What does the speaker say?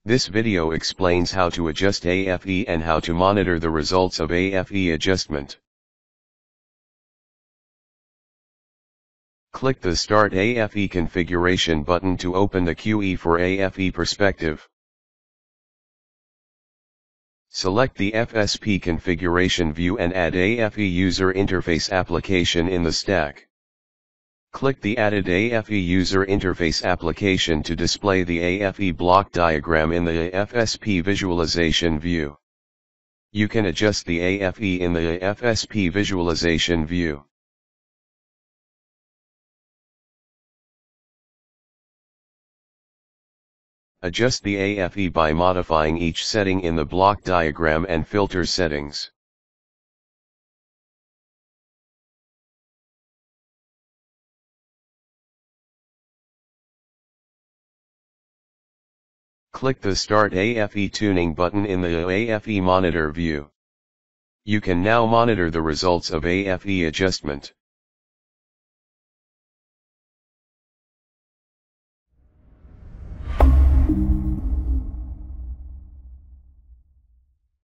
This video explains how to adjust AFE and how to monitor the results of AFE adjustment. Click the Start AFE Configuration button to open the QE for AFE perspective. Select the FSP configuration view and add AFE User Interface Application in the stack. Click the Added AFE User Interface Application to display the AFE block diagram in the FSP visualization view. You can adjust the AFE in the FSP visualization view. Adjust the AFE by modifying each setting in the block diagram and filter settings. Click the Start AFE Tuning button in the AFE Monitor view. You can now monitor the results of AFE adjustment.